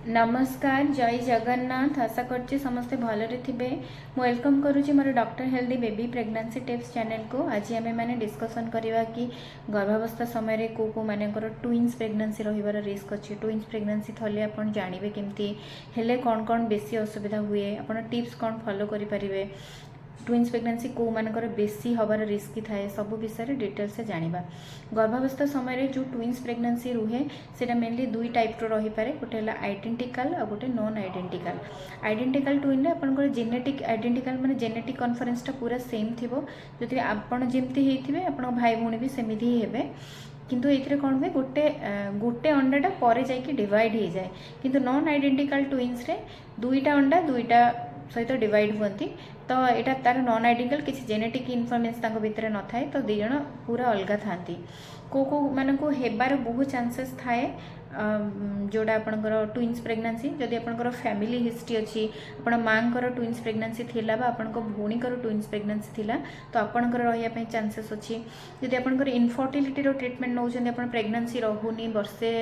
नमस्कार जय जगन्नाथ आशा करछि समस्ते भलरे थिबे। वेलकम करुछि मोर doctor healthy baby pregnancy tips channel को। आज आमे माने डिस्कशन करबा कि गर्भावस्था समय रे को मानेकर ट्विन्स प्रेगनेंसी रहिबार रिस्क अछि। ट्विन्स प्रेगनेंसी थले आपण जानिबे केमती हेले कोन कोन बेसी असुविधा हुए, आपण टिप्स कोन फॉलो करि परिबे, ट्विन्स प्रेगनेंसी को मानकर बेसी हबार रिस्क थाए सब विषय डिटेल से जानिबा। गर्भावस्था समय जो ट्विन्स प्रेगनेंसी रुहे सेटा मेनली दुई टाइप रो रही पारे, गोटे है आइडेंटिकल और गोटे नॉन आइडेंटिकल। आइडेंटिकल ट्विन रे आपनकर जेनेटिक आइडेंटिकल माने जेनेटिक कन्फरेंस टा पूरा सेम थिबो, जति आपण जेमती हेथिबे आपण भाई भौणी भी सेमिति ही हेबे। किंतु ये कौन हुए गोटे गोटे अंडाटा पर जाइए डिवाइड हो जाए, किंतु नॉन आइडेंटिकल ट्विन्स रे दुईटा अंडा दुईटा सहित डिवाइड हुअंती। तो यहाँ तार नॉन आइडेंटिकल किसी जेनेटिक इनफॉरमेशन भितर न थाए, तो दिज पूरा अलग था को मानक हेबार बहुत चांसेस थाए जोड़ा आपणकर ट्विन्स प्रेगनेंसी। जदि आपणकर फैमिली हिस्ट्री अच्छी, आपण माँकर ट्विन्स प्रेगनेंसी थिला बा आपण भौणीकर ट्विन्स प्रेगनेंसी थिला, तो आपणकर रहिया पई चांसेस अच्छी। जदि आपणकर इनफर्टिलिटी रो ट्रीटमेंट नौछन, आपण प्रेगनेंसी रहुनी वर्षे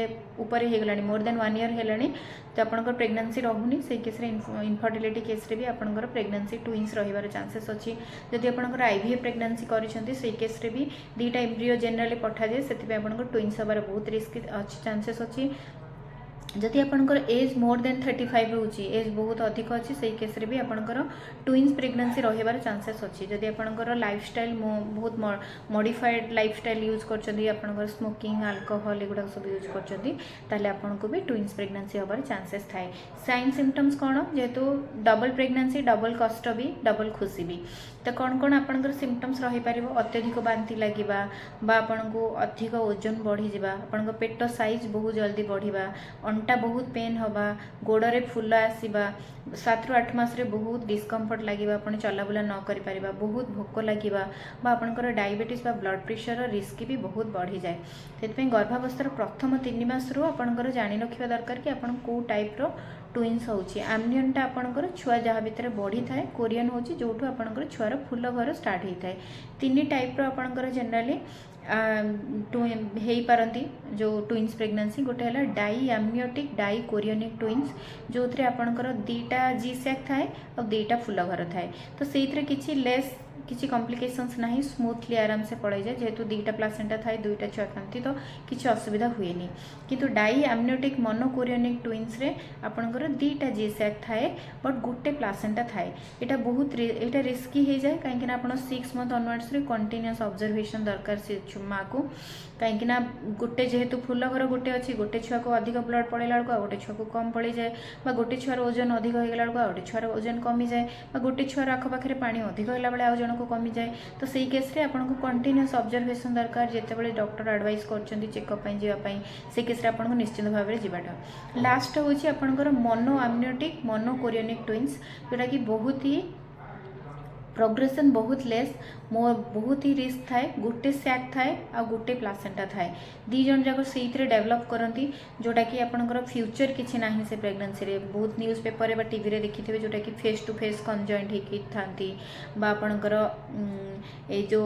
ऊपर हे गलानी, मोर देन 1 ईयर हेलानी, तो आपणकर प्रेगनेंसी रहुनी, से केस रे इनफर्टिलिटी केस रे भी आपणकर प्रेगनेंसी ट्विन्स रहिबार चांसेस अच्छी। जदि आपणकर आईवीएफ प्रेगनेंसी करिसंती, से केस रे भी दीटा एम्ब्रियो जनरली पठा जाए, सेति पे आपणकर ट्विन्स हबार बहुत रिस्क अच्छी चांसेस अच्छी। जदि आपणकर एज मोर देन 35 रोची, एज बहुत अधिक अच्छी, से केस रे भी आपणकर ट्विन्स प्रेगनेंसी रहिबार चांसेस अच्छी। जदि आपणकर लाइफस्टाइल बहुत मॉडिफाइड लाइफस्टाइल यूज करछंती, आपणकर स्मोकिंग अल्कोहल एगुडा सब यूज करछंती, ताले आपणको भी ट्विन्स प्रेगनेंसी हबार चांसेस थाए। साइन सिम्पटम्स कौन, जेहेतु डबल प्रेगनेंसी डबल कष्ट भी डबल खुशी भी, तो कौन कौन आपणकर सिम्पटम्स रही पारिबो, अत्यधिक बांती लागिबा बा आपणको अधिक ओजन बढ़ी जिबा, आपणको पेट साइज बहुत जल्दी बढ़िबा, अंटा बहुत पेन हवा, गोड़े फुल आसवा, 7 ରୁ 8 मास रे बहुत डिस्कम्फर्ट लगे, आपन चलाबुला न करि परिबा, बहुत भोक लगिबा बा आपनकर डायबिटीज बा ब्लड प्रेशर रिस्क भी बहुत बढ़ी जाए। सेतपे गर्भावस्थार प्रथम 3 मास रु आपनकर जानि रखिबा दरकार कि आपन को टाइप रो ट्विन्स होची। आमनियनटा आपनकर छुआ जहाँ भितर बढ़ी थाए, कोरियन होची जोठु आपनकर छुआर फुल घर स्टार्ट होता है। 3 टाइप रो आपनकर जनरली हो पारती जो ट्विन्स प्रेगनेंसी, गोटे है di amniotic di chorionic twins, जो थे आपणकर 2टा जी सैक थाए और 2टा फुल घर थाए, तो से किसी लेस किसी कॉम्प्लिकेशंस नहीं, स्मूथली आराम से पड़े जाए, जेहेतु 2टा प्लासेंटा थाए 2टा छुआ खाती, तो किसी असुविधा हुए नहीं। किंतु डाई एमनियोटिक मोनोकोरियोनिक ट्विन्स रे आपणकर 2टा जी सैक थाए बट गोटे प्लासेंटा थाए। यहाँ बहुत यहाँ रिस्की हो जाए, कहीं आप 6 मंथ ऑनवर्ड्स रे कंटिन्यूअस ऑब्जर्वेशन दरकार से माँ को, कहीं गोटे जेहेतु फुल घर गोटे अच्छी, गोटे छुआ को अधिक ब्लड पड़ेला बेलू गोटे छुआ को कम पड़ जाए, गोटे छुआर ओजन अधिक होगा गोटे छुआर ओजन कमी जाए, गोटे छुआर आखपाखे पानी अधिक होला बेले आउ जन को कमी जाए, तो सही केस रे आपको कंटिन्यूअस ऑब्जर्वेशन दरकार। जितेबाला डॉक्टर एडवाइस कर चेकअप जावाई, से केस रे आपको निश्चित भाव में जाटा। लास्ट हूँ आपंकर मोनो एमनियोटिक मोनोकोरियोनिक ट्विन्स, जोटा कि बहुत ही प्रोग्रेसन बहुत लेस, बहुत ही रिस्क थाए, गोटे सैक थाए आ गोटे प्लासेंटा थाए, दी जन जाक से डेवलप करती, जोटा कि आपंकर फ्यूचर किसी ना से प्रेगनेंसी रे। बहुत न्यूज पेपर बा टीवी रे देखिथे जोटा कि फेस टू फेस कंजॉइंट होती थांती बा आपंकर ए जो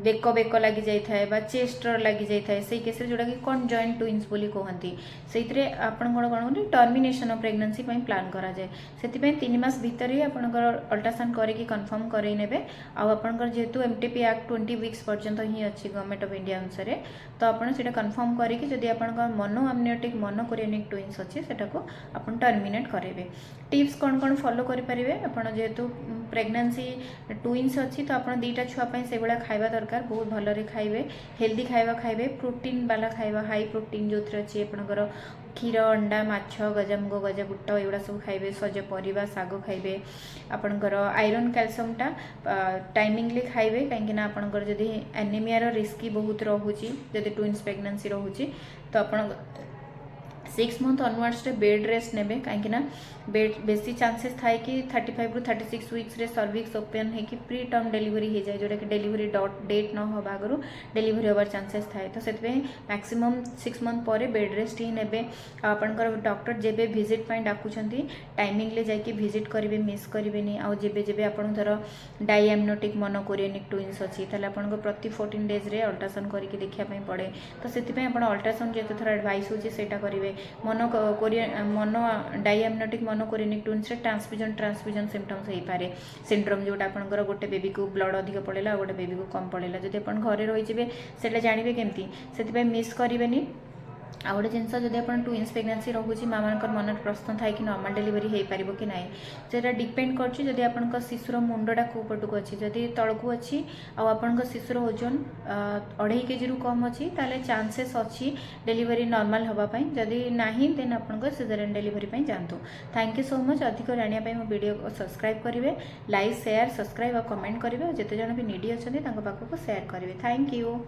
बेक बेक लगी जाए बा चेस्ट लगी जाए, से केस जोटा कि कंजॉइंट ट्विन्स बोली कहती, से आपण कौन टर्मिनेशन ऑफ प्रेगनेंसी प्लान करा जाए। से 3 मास भितर ही आपंकर अल्ट्रासाउंड करके कन्फर्म करे नेबे। आपंकर जेहेतु एमटीपी एक्ट 20 वीक्स पर्यंत ही अच्छी गवर्नमेंट ऑफ इंडिया अनुसार, तो आपन सेटा कन्फर्म करके जदि आपन मोनो एमनियोटिक मोनोकोरियोनिक ट्विन्स अच्छे सेटा को आपन टर्मिनेट करेंगे। टिप्स कौन कौन फॉलो करेंगे, आपन जेहेतु प्रेगनेंसी ट्विन्स अच्छी, तो आपन 2टा छुआपाई से भाया खाଇବା दरकार, बहुत भलरे खाइबे, हेल्दी खाଇବା खाइबे, प्रोटीन वाला खाଇବା, हाई प्रोटीन जो अच्छी आपनकर क्षीर अंडा माछ गजामुग गजा बुट एगुड़ा सब खाइबे, सज परिवा साग खाइबे, आपनकर आयरन कैल्शियमटा टाइमिंगली खाइबे, कहीं आपनकर जदि एनीमिया रिस्क बहुत रोचे, जदि ट्विन्स प्रेगनेंसी रोचे, तो आपन 6 मंथ ऑनवर्ड्स रे बेड रेस्ट नेबे, कहीं बेड बेसी चांसेस थाए कि 35 ରୁ 36 वीक्स रे सर्विक्स ओपन है कि प्री टर्म डिलीवरी हो जाए, जोटा कि डिलीवरी डेट न होगा आगु डिलीवरी होबार चांसेस थाए, तो से मैक्सिमम 6 मंथ पर बेड रेस्ट ही नेबे। आपनकर डॉक्टर जेबे विजिट पाई डाकुचंती टाइमिंगले जाके विजिट करेंगे, मिस करेंगे। आउ जेबे जेबे आपन धर डाई एमनियोटिक मोनोकोरियोनिक ट्विन्स अच्छी, ताले आपन प्रति 14 डेज रे अल्ट्रासाउंड करके देखा पड़े, तो से अल्ट्रासाउंड जिते थर एडवाइस होची सेटा करेंगे। मोनो डायमनोटिक मोनोकोरिनिक ट्विन्स ट्रांसफ्यूजन सिम्पटम्स हो पारे सिंड्रोम जोटा आपंकर गोटे बेबी को ब्लड अधिक पड़ेगा गोटे बेबी को कम पड़ेगा जब आप घरे रही से जानवे केमती से मिस करेंगे आ गोटे जिनस जब आप ट्विन्स प्रेगनेंसी रोचे माँ मान मन प्रश्न थाए कि नॉर्मल डिलीवरी हो पार कि ना से डिपेंड कर आप शिशुर मुंडा कौ पटक अच्छी जदि तलकू अच्छी आपण शिशुर ओजन 2.5 kg कम अच्छी ताले चांसेस अच्छी डिलीवरी नॉर्मल होगापाई जदि ना देन आप सिजेरियन डिलीवरी जातु। Thank you so much. अधिक जानापी मो वीडियो को सब्सक्राइब करेंगे लाइक शेयर सब्सक्राइब और कमेंट करेंगे जिते जन भी नीडी अच्छा पाखक शेयर करेंगे। Thank you.